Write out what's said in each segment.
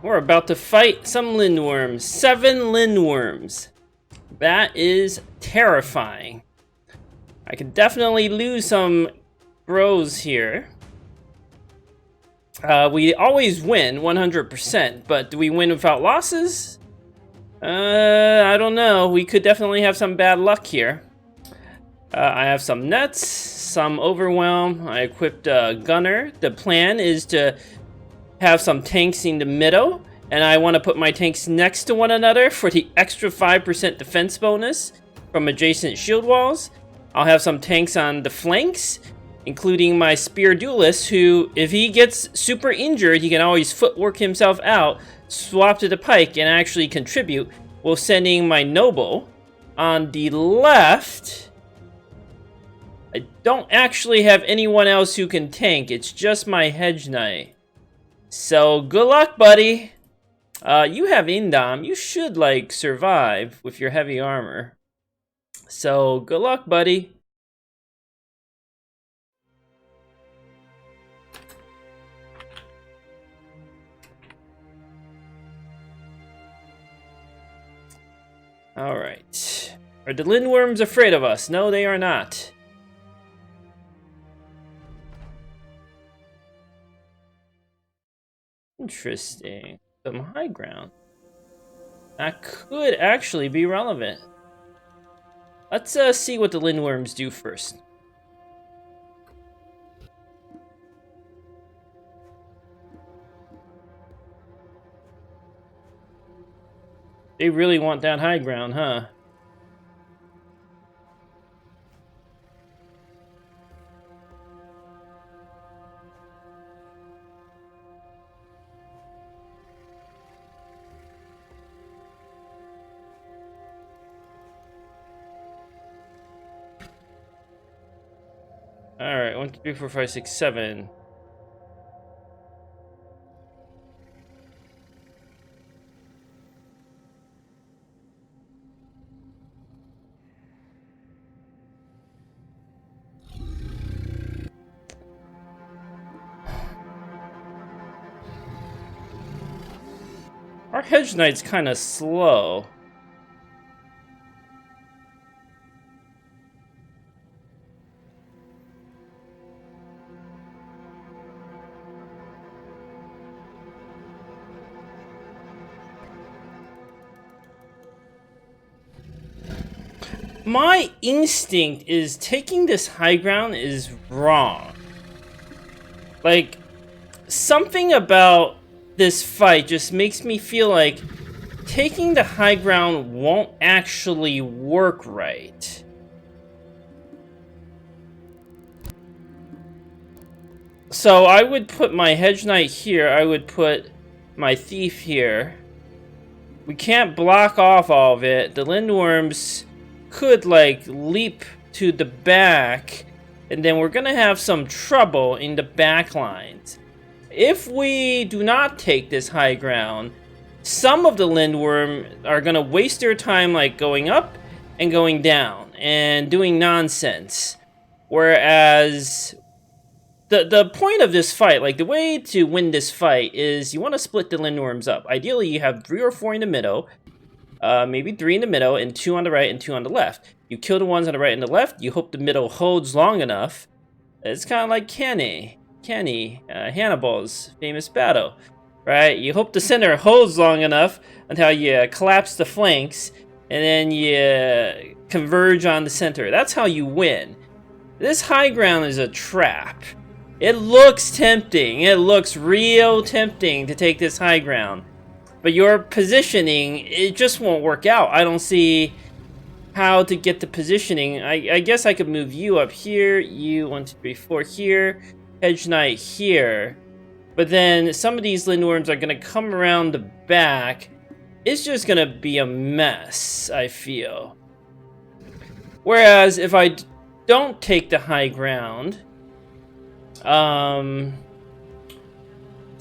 We're about to fight some Lindwurms. 7 Lindwurms. That is terrifying. I could definitely lose some grows here. We always win 100%, but do we win without losses? I don't know. We could definitely have some bad luck here. I have some nets, some overwhelm. I equipped a gunner. The plan is to have some tanks in the middle, and I want to put my tanks next to one another for the extra 5% defense bonus from adjacent shield walls. I'll have some tanks on the flanks, including my spear duelist, who, if he gets super injured, he can always footwork himself out, swap to the pike, and actually contribute, while sending my noble on the left. I don't actually have anyone else who can tank. It's just my hedge knight. So good luck, buddy. You have Indom. You should like survive with your heavy armor. So good luck, buddy. All right. Are the Lindwurms afraid of us? No, they are not. Interesting. Some high ground. That could actually be relevant. Let's see what the Lindwurms do first. They really want that high ground, huh? Alright, 1, 2, 3, 4, 5, 6, 7. Our hedge knight's kind of slow. My instinct is taking this high ground is wrong. Like, something about this fight just makes me feel like taking the high ground won't actually work right. So I would put my hedge knight here. I would put my thief here. We can't block off all of it. The Lindwurms could like leap to the back, and then we're gonna have some trouble in the back lines. If we do not take this high ground, some of the Lindwurm are gonna waste their time like going up and going down and doing nonsense. Whereas the point of this fight, like the way to win this fight, is you want to split the Lindwurms up. Ideally, you have 3 or 4 in the middle. Maybe 3 in the middle, and 2 on the right, and 2 on the left. You kill the ones on the right and the left. You hope the middle holds long enough. It's kind of like Kenny, Hannibal's famous battle, right? You hope the center holds long enough until you collapse the flanks, and then you converge on the center. That's how you win. This high ground is a trap. It looks tempting. It looks real tempting to take this high ground. But your positioning, it just won't work out. I don't see how to get the positioning. I guess I could move you up here, you 1, 2, 3, 4 here, hedge knight here. But then some of these Lindwurms are gonna come around the back. It's just gonna be a mess, I feel. Whereas if I don't take the high ground,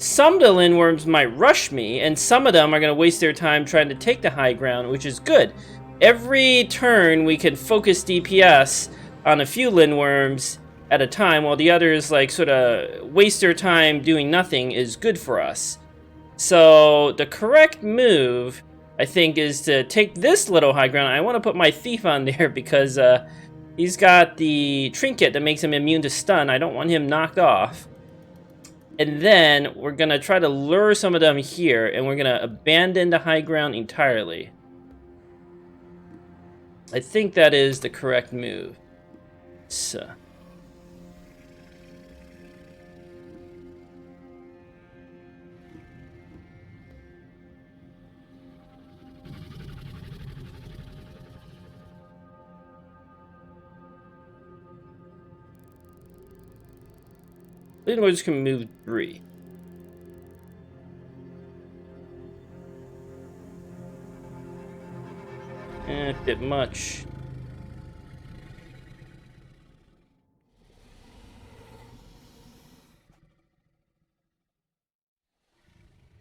some of the Lindwurms might rush me, and some of them are going to waste their time trying to take the high ground, which is good. Every turn, we can focus DPS on a few Lindwurms at a time, while the others, like, sort of waste their time doing nothing is good for us. So the correct move, I think, is to take this little high ground. I want to put my thief on there because he's got the trinket that makes him immune to stun. I don't want him knocked off. And then we're going to try to lure some of them here, and we're going to abandon the high ground entirely. I think that is the correct move. So. Then we're just going to move 3. A bit much.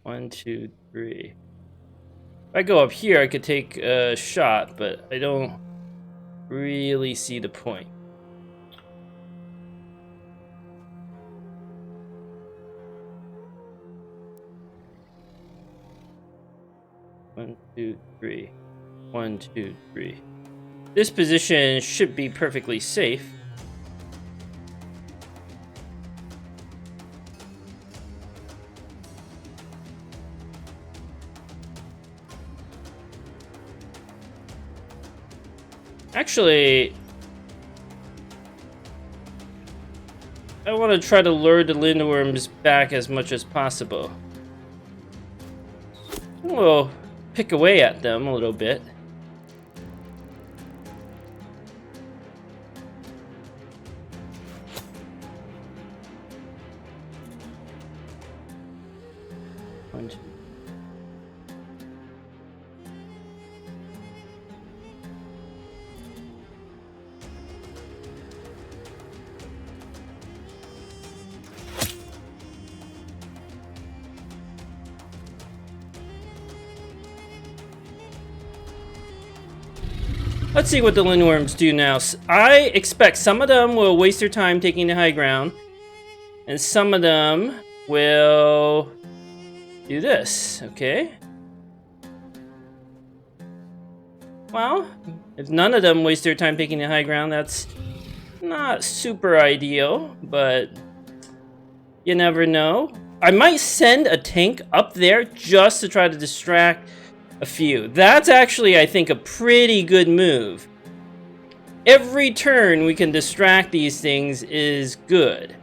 One, 2, 3. If I go up here, I could take a shot, but I don't really see the point. One, 2, 3. 1, 2, 3. This position should be perfectly safe. Actually, I want to try to lure the Lindwurms back as much as possible. We'll pick away at them a little bit. One, 2. Let's see what the Lindwurms do now. I expect some of them will waste their time taking the high ground, and some of them will do this, okay? Well, if none of them waste their time taking the high ground, that's not super ideal, but you never know. I might send a tank up there just to try to distract a few. That's actually, I think, a pretty good move. Every turn we can distract these things is good.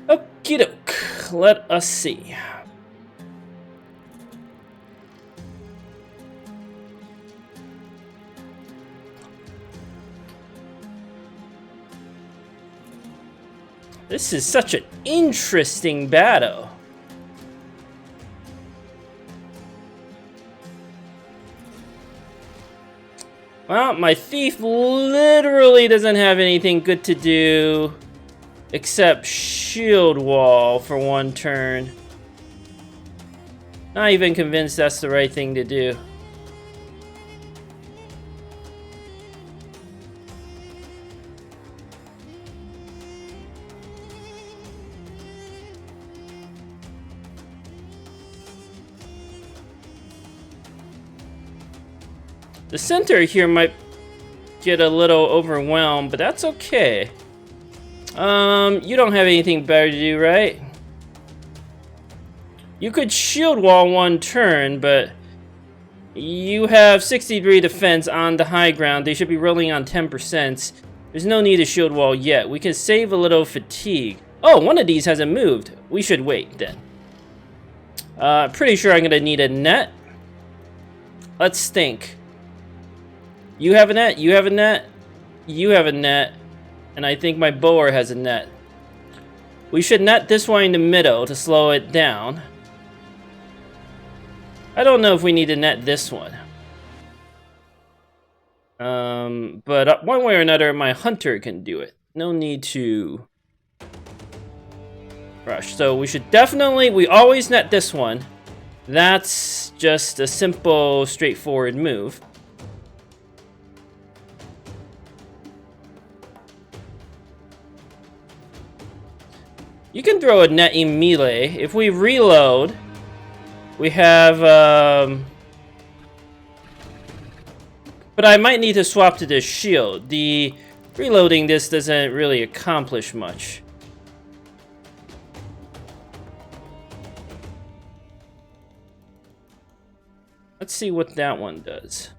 Okie doke. Let us see. This is such an interesting battle. Well, my thief literally doesn't have anything good to do except shield wall for one turn. Not even convinced that's the right thing to do. The center here might get a little overwhelmed, but that's okay. You don't have anything better to do, right? You could shield wall one turn, but you have 63 defense on the high ground. They should be rolling on 10%. There's no need to shield wall yet. We can save a little fatigue. Oh, one of these hasn't moved. We should wait then. Pretty sure I'm gonna need a net. Let's think. You have a net, you have a net, you have a net, and I think my bower has a net. We should net this one in the middle to slow it down. I don't know if we need to net this one. But one way or another, my hunter can do it. No need to rush. So we should definitely, we always net this one. That's just a simple, straightforward move. You can throw a net in melee. If we reload, we have, but I might need to swap to this shield. The reloading this doesn't really accomplish much. Let's see what that one does.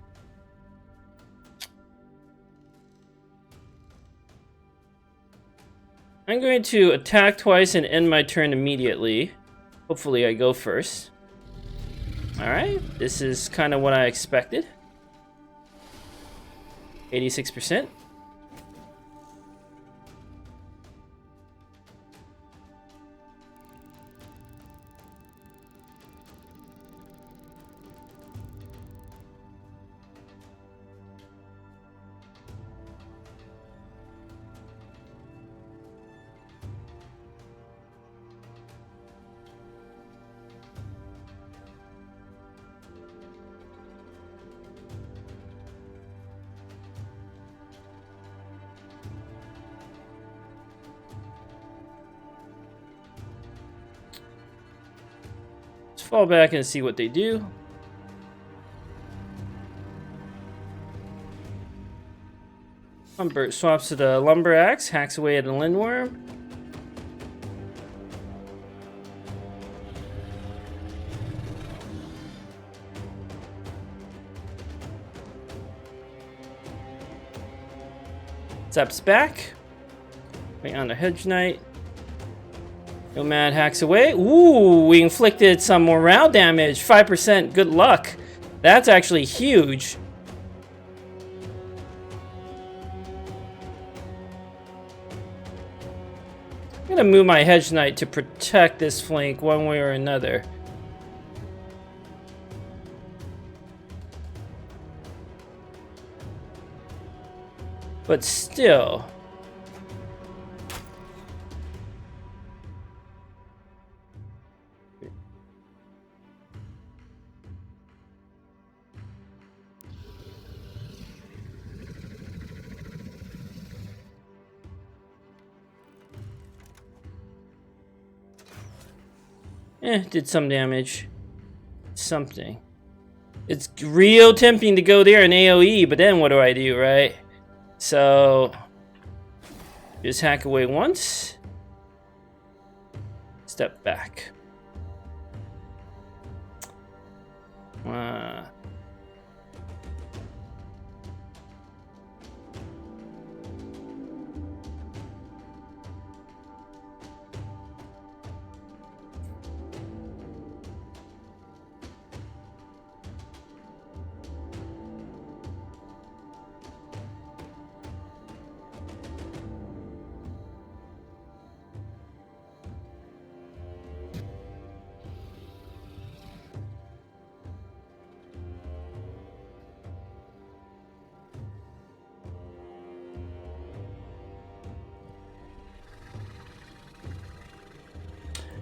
I'm going to attack twice and end my turn immediately. Hopefully I go first. Alright, this is kind of what I expected. 86%. Fall back and see what they do. Humbert swaps to the lumber axe, hacks away at a lindworm. Steps back. Wait on the hedge knight. Nomad hacks away. Ooh, we inflicted some morale damage. 5%. Good luck. That's actually huge. I'm gonna move my hedge knight to protect this flank one way or another. But still. Did some damage. Something. It's real tempting to go there in AoE, but then what do I do, right? So, just hack away once. Step back.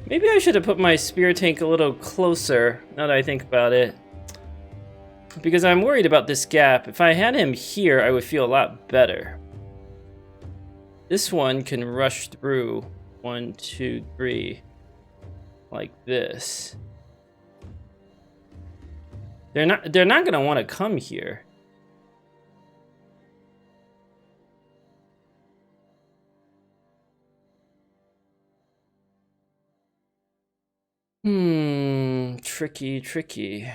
Maybe I should have put my spear tank a little closer, now that I think about it. Because I'm worried about this gap. If I had him here, I would feel a lot better. This one can rush through 1, 2, 3, like this. They're not gonna want to come here. Tricky.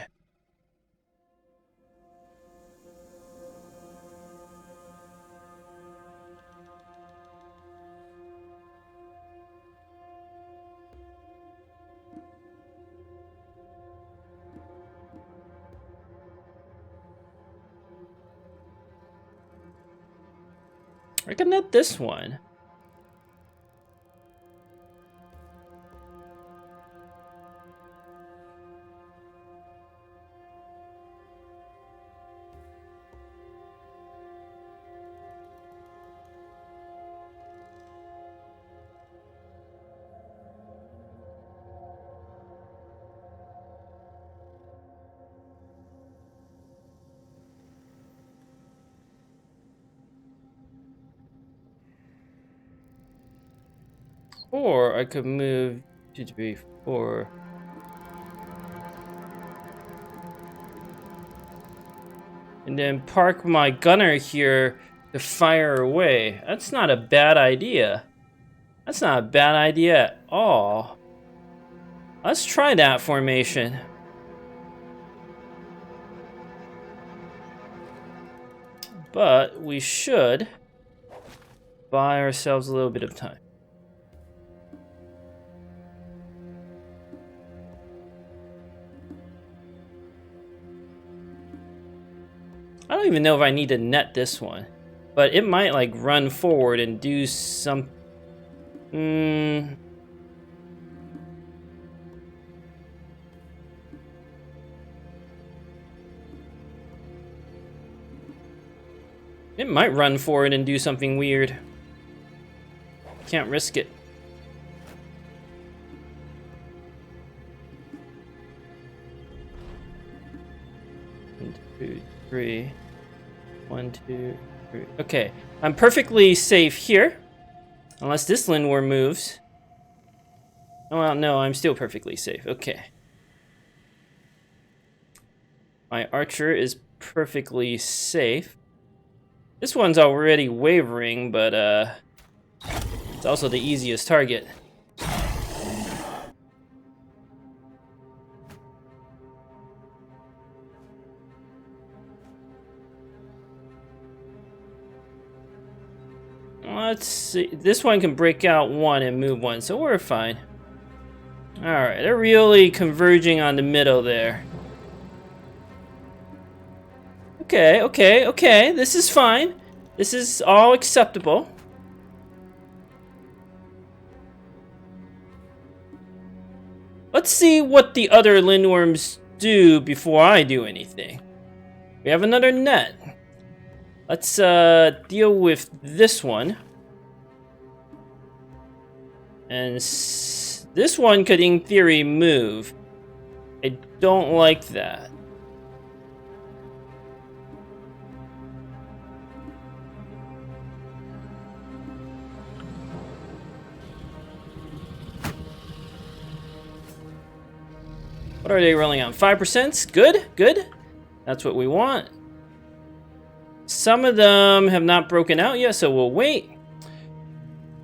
I can net this one. Or I could move 2, 3, 4. And then park my gunner here to fire away. That's not a bad idea. That's not a bad idea at all. Let's try that formation. But we should buy ourselves a little bit of time. I don't even know if I need to net this one, but it might like run forward and do some. It might run forward and do something weird. Can't risk it. One, two, three. 1, 2, 3. Okay, I'm perfectly safe here. Unless this Lindwurm moves. Oh, well, no, I'm still perfectly safe. Okay. My archer is perfectly safe. This one's already wavering, but it's also the easiest target. Let's see. This one can break out 1 and move 1, so we're fine. Alright, they're really converging on the middle there. Okay, okay, okay. This is fine. This is all acceptable. Let's see what the other Lindwurms do before I do anything. We have another net. Let's deal with this one. And this one could, in theory, move. I don't like that. What are they rolling on? 5%? Good, good. That's what we want. Some of them have not broken out yet, so we'll wait.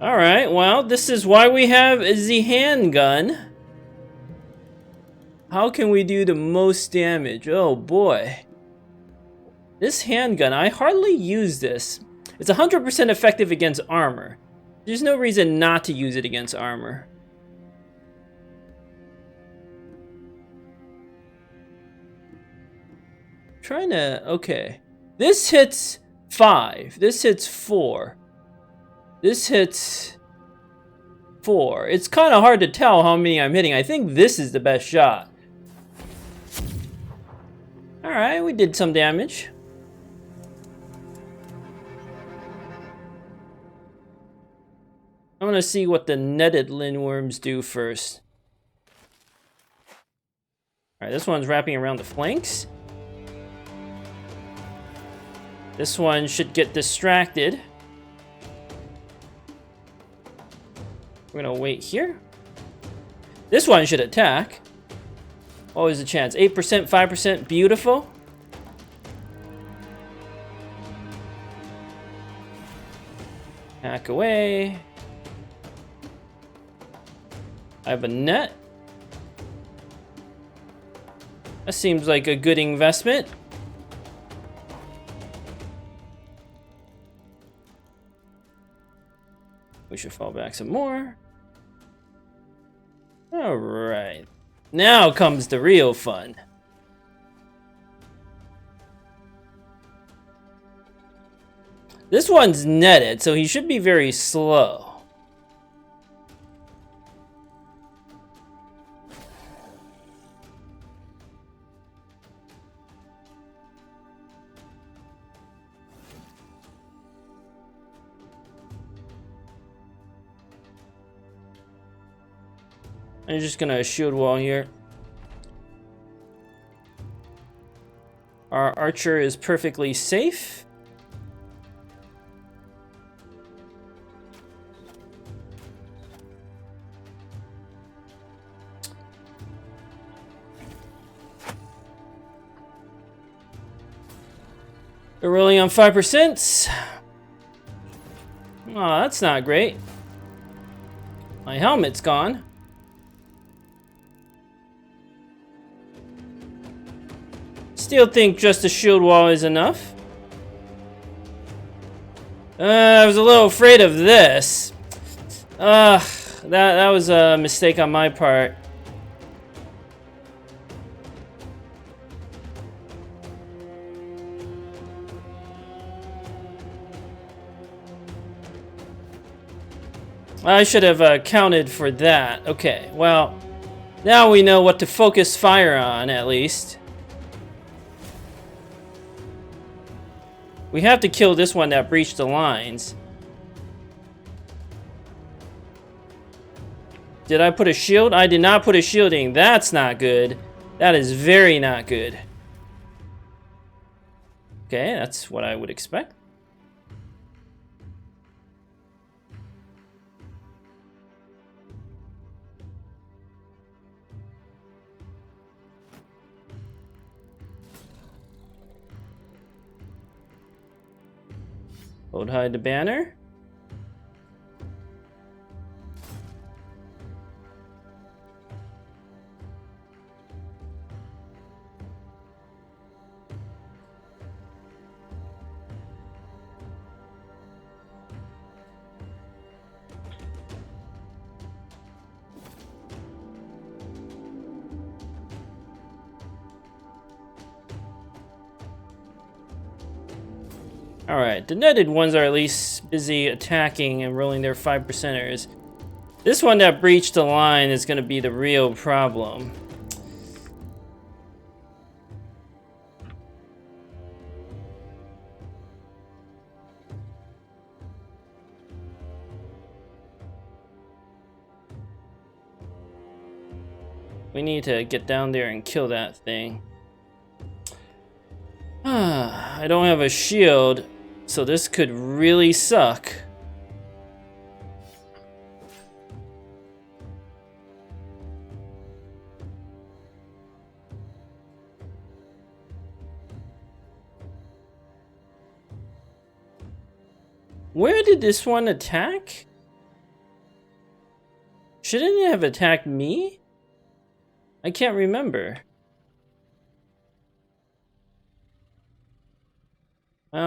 Alright, well, this is why we have the handgun. How can we do the most damage? Oh boy. This handgun, I hardly use this. It's 100% effective against armor. There's no reason not to use it against armor. Trying to, okay. This hits 5. This hits 4. This hits 4. It's kind of hard to tell how many I'm hitting. I think this is the best shot. Alright, we did some damage. I'm gonna see what the netted Lindwurms do first. Alright, this one's wrapping around the flanks. This one should get distracted. We're gonna wait here. This one should attack. Always a chance. 8%, 5%, beautiful. Hack away. I have a net. That seems like a good investment. We should fall back some more. All right. Now comes the real fun. This one's netted, so he should be very slow. I'm just gonna shield wall here. Our archer is perfectly safe. They're rolling on 5%. Oh, that's not great. My helmet's gone. Still think just a shield wall is enough. I was a little afraid of this. That was a mistake on my part. I should have accounted for that. Okay, well, now we know what to focus fire on, at least. We have to kill this one that breached the lines. Did I put a shield? I did not put a shielding. That's not good. That is very not good. Okay, that's what I would expect. Hold hide the banner. Alright, the netted ones are at least busy attacking and rolling their 5%ers. This one that breached the line is going to be the real problem. We need to get down there and kill that thing. I don't have a shield, so this could really suck. Where did this one attack? Shouldn't it have attacked me? I can't remember.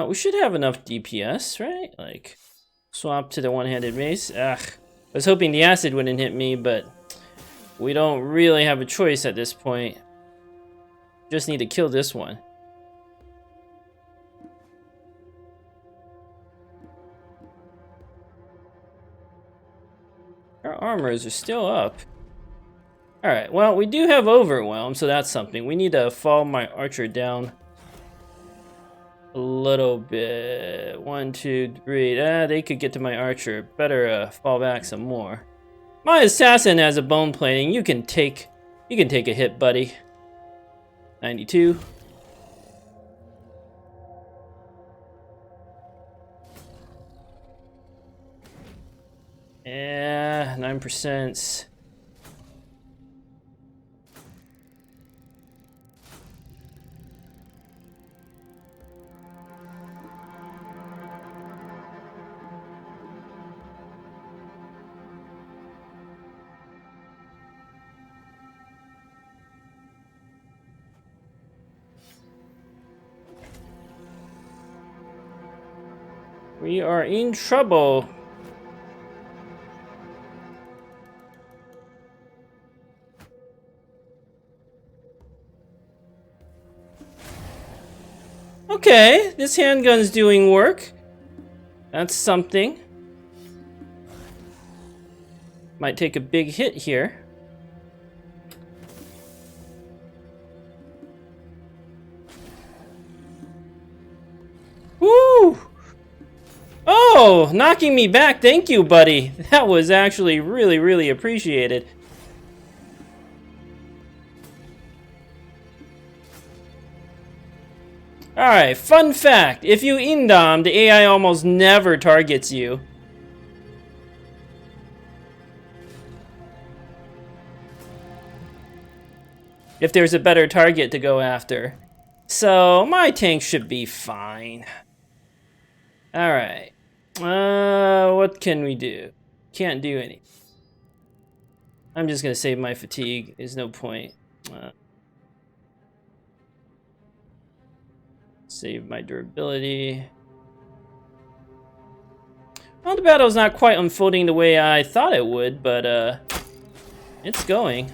We should have enough DPS, right? Like, swap to the one-handed mace. Ugh. I was hoping the acid wouldn't hit me, but we don't really have a choice at this point. Just need to kill this one. Our armors are still up. Alright, well, we do have overwhelm, so that's something. We need to fall my archer down a little bit. 1, 2, 3. They could get to my archer. Better fall back some more. My assassin has a bone plating. You can take a hit, buddy. 92. Yeah, 9%. We are in trouble. Okay, this handgun's doing work. That's something. Might take a big hit here. Woo! Oh, knocking me back. Thank you, buddy. That was actually really, really appreciated. Alright, fun fact. If you indom, the AI almost never targets you. If there's a better target to go after. So my tank should be fine. Alright. What can we do? Can't do anything. I'm just gonna save my fatigue. There's no point. Save my durability. Well, the battle's not quite unfolding the way I thought it would, but it's going.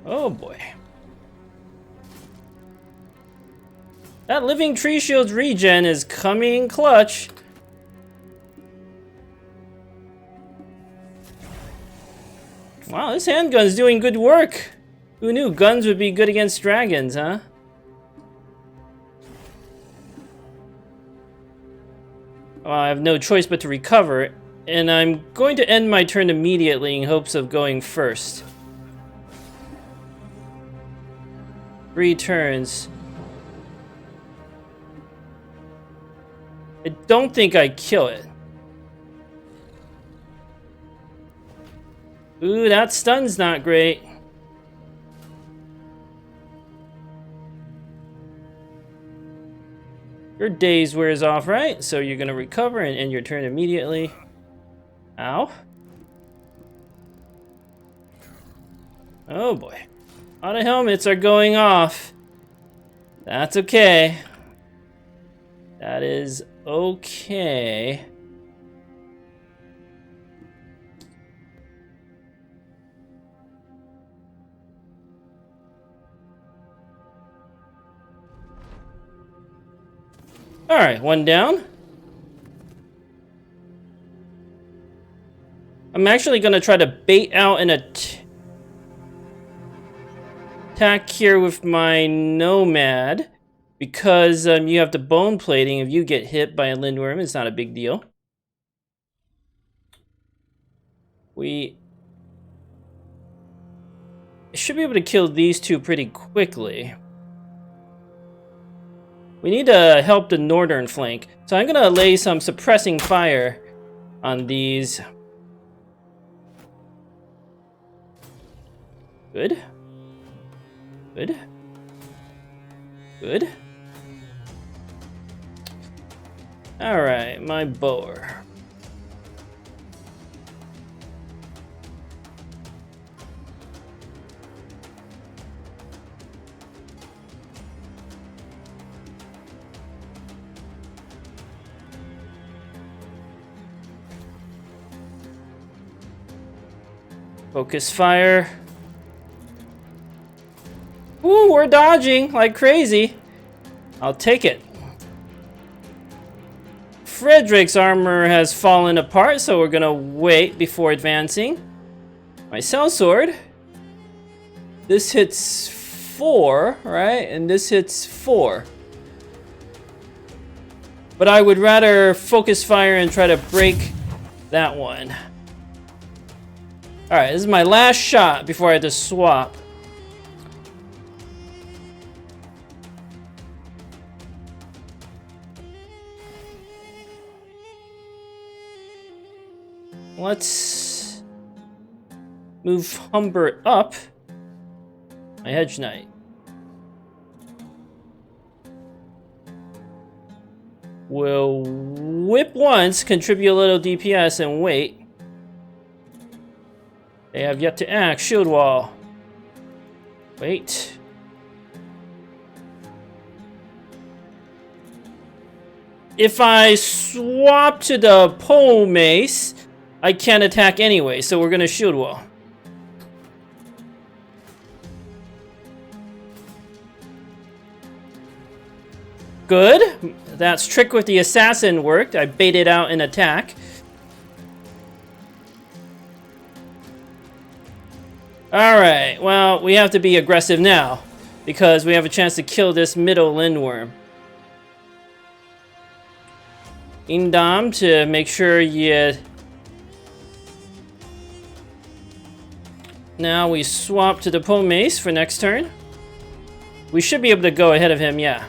Oh boy. That living tree shield's regen is coming clutch. Wow, this handgun's doing good work. Who knew guns would be good against dragons, huh? Well, I have no choice but to recover, and I'm going to end my turn immediately in hopes of going first. 3 turns. I don't think I kill it. Ooh, that stun's not great. Your daze wears off, right? So you're gonna recover and end your turn immediately. Ow. Oh boy. A lot of helmets are going off. That's okay. That is okay. Alright, 1 down. I'm actually going to try to bait out an attack here with my Nomad. Because you have the bone plating. If you get hit by a Lindwurm, it's not a big deal. We should be able to kill these 2 pretty quickly. We need to help the northern flank. So I'm going to lay some suppressing fire on these. Good. Good. Good. Alright, my boar. Focus fire. Ooh, we're dodging like crazy. I'll take it. Frederick's armor has fallen apart, so we're gonna wait before advancing. My sellsword. This hits 4, right? And this hits 4. But I would rather focus fire and try to break that one. Alright, this is my last shot before I have to swap. Let's move Humbert up. My Hedge Knight. We'll whip once, contribute a little DPS, and wait. They have yet to act. Shield wall. Wait. If I swap to the pole mace, I can't attack anyway, so we're gonna shield wall. Good. That's trick with the assassin worked. I baited out an attack. Alright, well, we have to be aggressive now, because we have a chance to kill this middle Lindwurm. Indom to make sure you... Now we swap to the pole mace for next turn. We should be able to go ahead of him, yeah.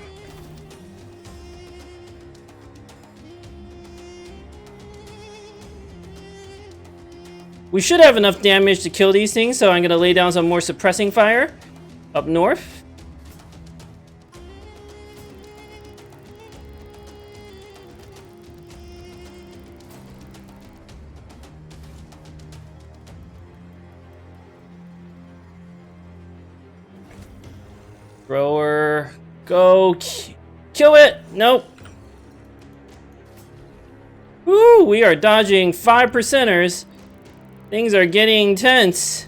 We should have enough damage to kill these things, so I'm going to lay down some more suppressing fire up north. Thrower, go kill it. Nope. Woo, we are dodging 5%ers. Things are getting tense.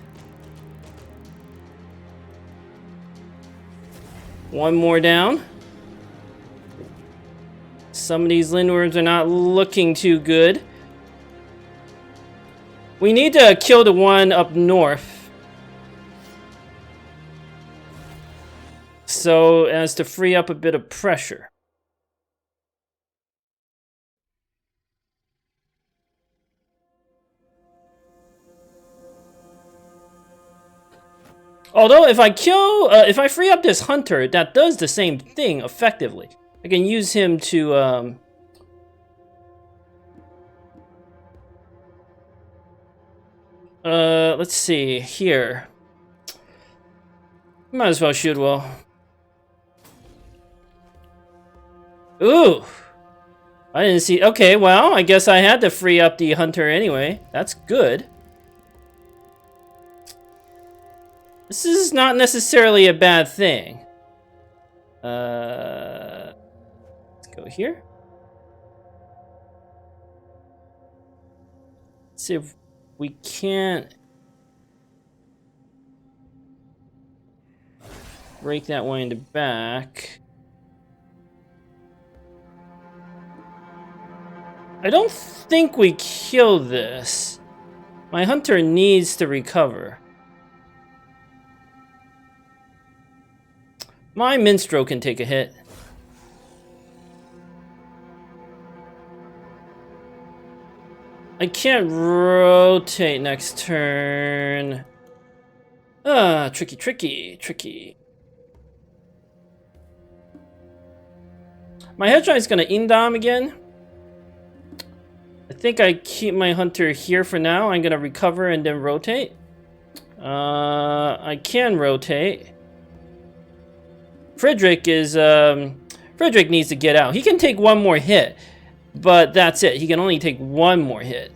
One more down. Some of these Lindwurms are not looking too good. We need to kill the one up north, so as to free up a bit of pressure. Although if I free up this hunter, that does the same thing effectively. I can use him to let's see here. Might as well shoot well. Ooh, I didn't see. Okay, well, I guess I had to free up the hunter anyway. That's good. This is not necessarily a bad thing. Let's go here. Let's see if we can't break that one in the back. I don't think we kill this. My hunter needs to recover. My minstrel can take a hit. I can't rotate next turn. Ah, tricky. My Hedgehound's gonna Indom again. I think I keep my hunter here for now. I'm gonna recover and then rotate. I can rotate. Frederick needs to get out. He can take one more hit, but that's it. He can only take one more hit.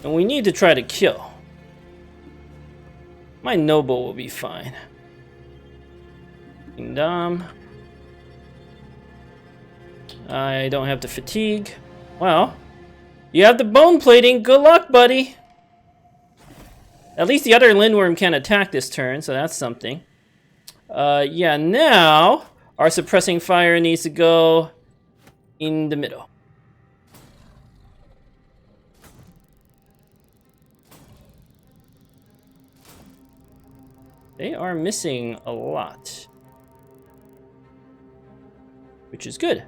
And we need to try to kill. My noble will be fine. Kingdom. I don't have the fatigue. Well, you have the bone plating. Good luck, buddy. At least the other Lindwurm can attack this turn, so that's something. Yeah, now our suppressing fire needs to go in the middle. They are missing a lot, which is good.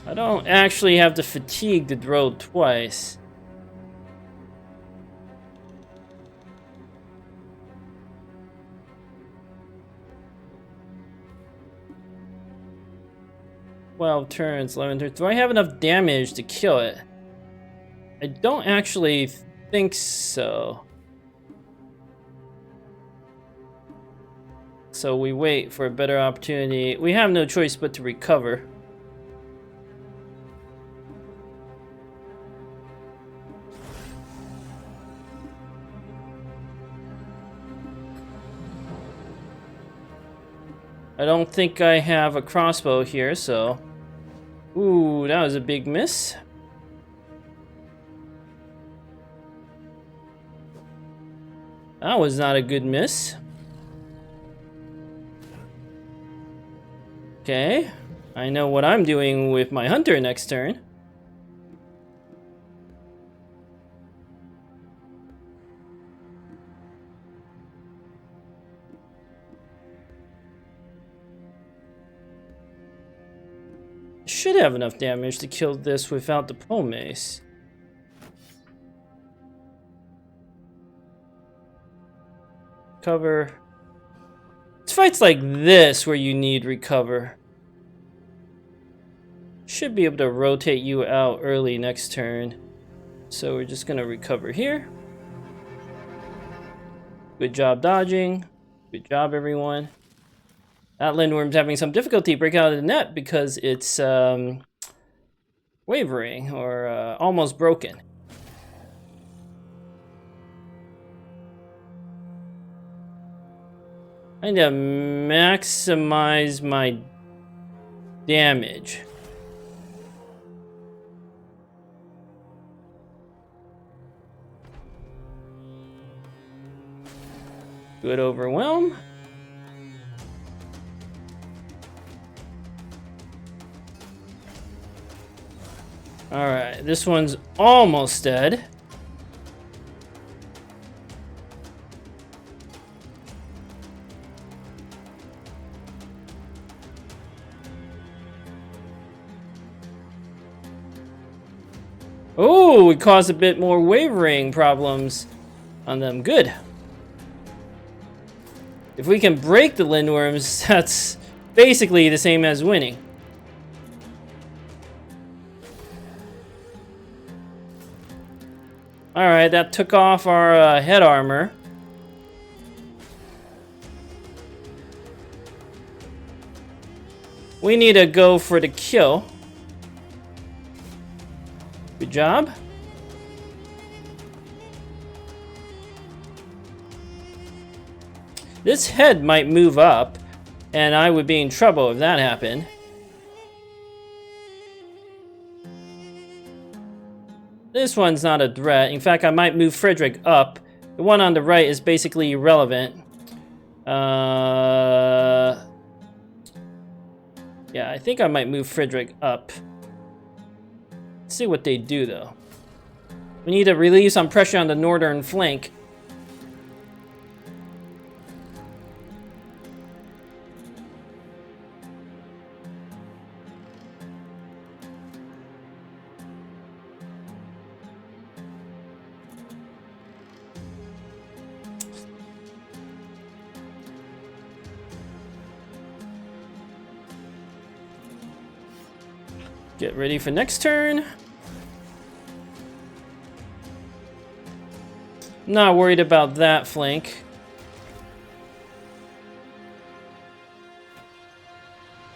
I don't actually have the fatigue to throw twice. Turns, 11 turns. Do I have enough damage to kill it? I don't actually think so. So we wait for a better opportunity. We have no choice but to recover. I don't think I have a crossbow here, so... Ooh, that was a big miss. That was not a good miss. Okay, I know what I'm doing with my hunter next turn. Should have enough damage to kill this without the pole mace. Recover. It's fights like this where you need recover. Should be able to rotate you out early next turn. So we're just gonna recover here. Good job dodging. Good job, everyone. That Lindwurm's having some difficulty breaking out of the net because it's wavering or almost broken. I need to maximize my damage. Good overwhelm. Alright, this one's almost dead. Oh, we caused a bit more wavering problems on them. Good. If we can break the Lindwurms, that's basically the same as winning. Alright, that took off our head armor. We need to go for the kill. Good job. This head might move up, and I would be in trouble if that happened. This one's not a threat. In fact, I might move Frederick up. The one on the right is basically irrelevant. Yeah, I think I might move Frederick up. Let's see what they do, though. We need to relieve some pressure on the northern flank. Get ready for next turn. Not worried about that flank.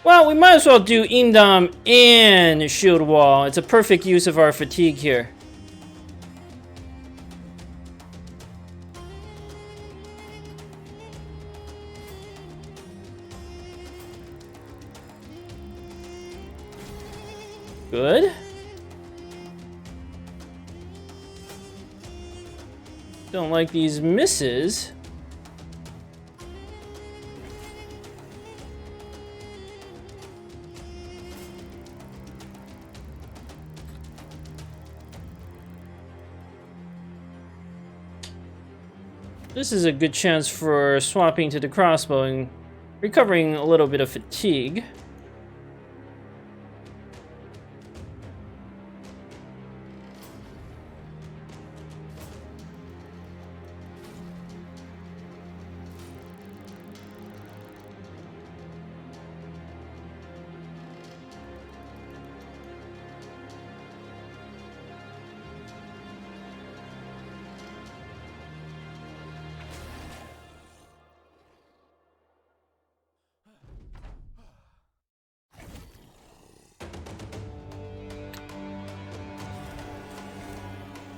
Well, we might as well do Indom and Shield Wall. It's a perfect use of our fatigue here. Good. Don't like these misses. This is a good chance for swapping to the crossbow and recovering a little bit of fatigue.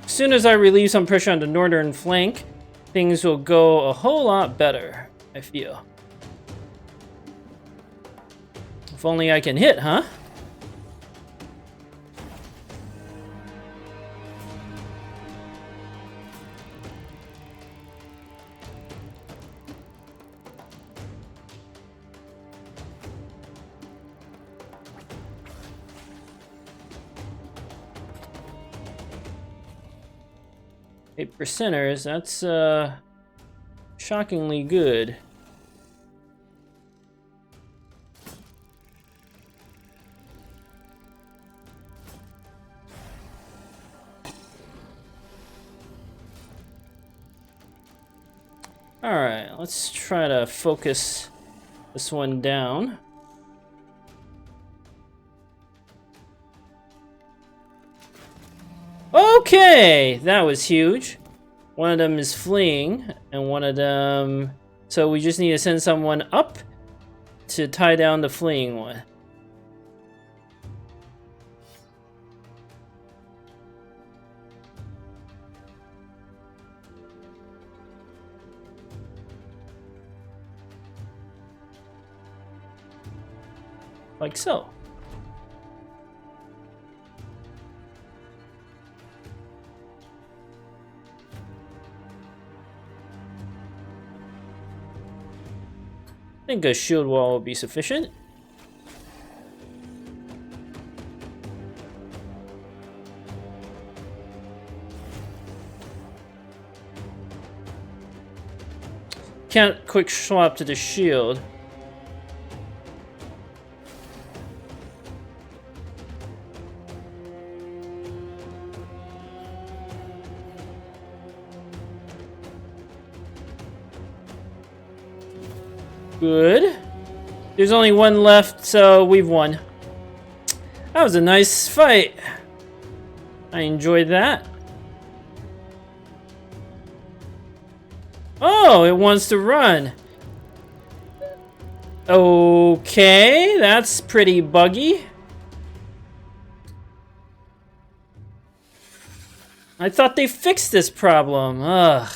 As soon as I relieve some pressure on the northern flank, things will go a whole lot better, I feel. If only I can hit, huh? Eight percenters, that's shockingly good. Alright, let's try to focus this one down. Okay, that was huge. One of them is fleeing, and one of them... So we just need to send someone up to tie down the fleeing one. Like so. I think a shield wall will be sufficient. Can't quick swap to the shield. Good. There's only one left, so we've won. That was a nice fight. I enjoyed that. Oh, it wants to run. Okay, that's pretty buggy. I thought they fixed this problem. Ugh.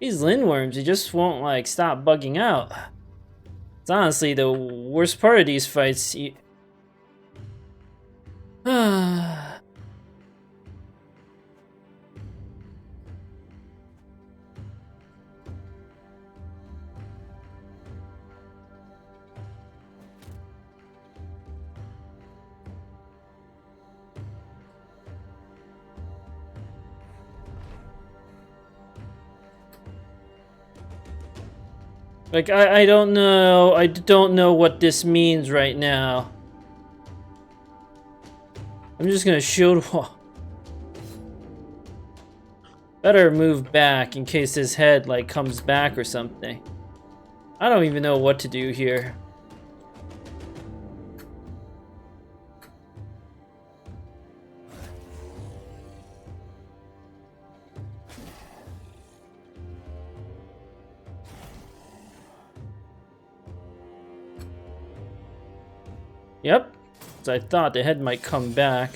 These Lindwurms, they just won't, like, stop bugging out. It's honestly the worst part of these fights. Like, I don't know. I don't know what this means right now. I'm just gonna shield wall. Better move back in case his head, like, comes back or something. I don't even know what to do here. Yep, as I thought, the head might come back.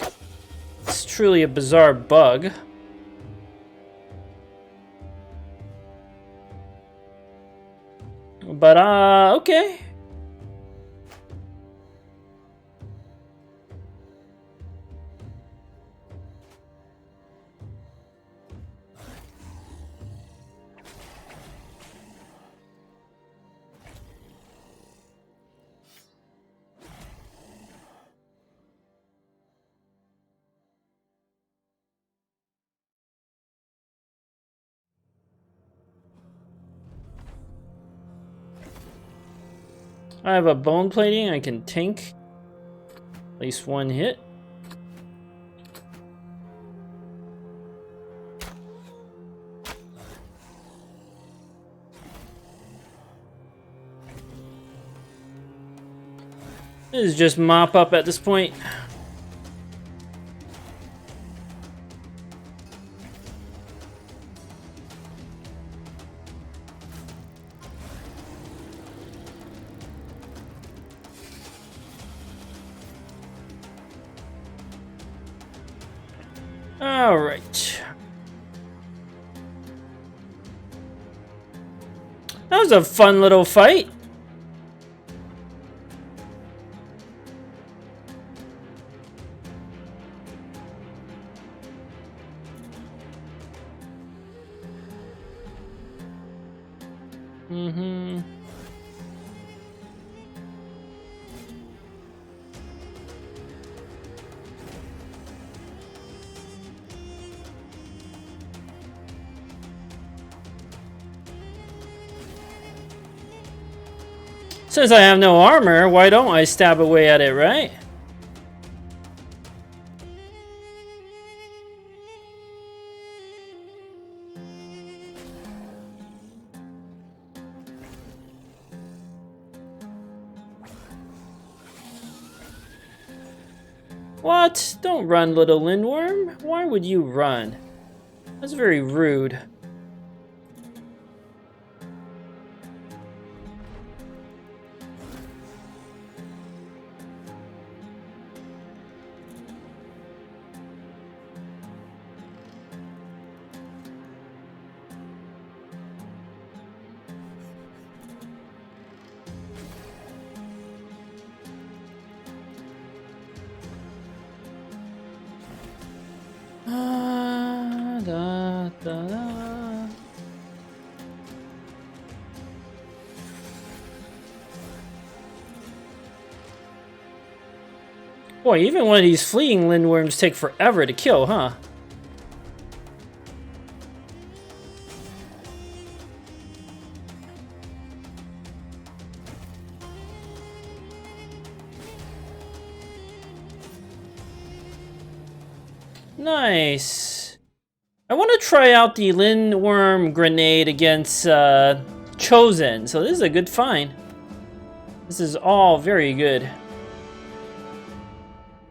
It's truly a bizarre bug. But, okay. I have a bone plating. I can tank at least one hit. This is just mop up at this point. All right. That was a fun little fight. Since I have no armor, why don't I stab away at it, right? What? Don't run, little Lindworm. Why would you run? That's very rude. Da, da, da. Boy, even one of these fleeing Lindworms take forever to kill, huh? Nice. I want to try out the Lindworm grenade against Chosen, so this is a good find. This is all very good.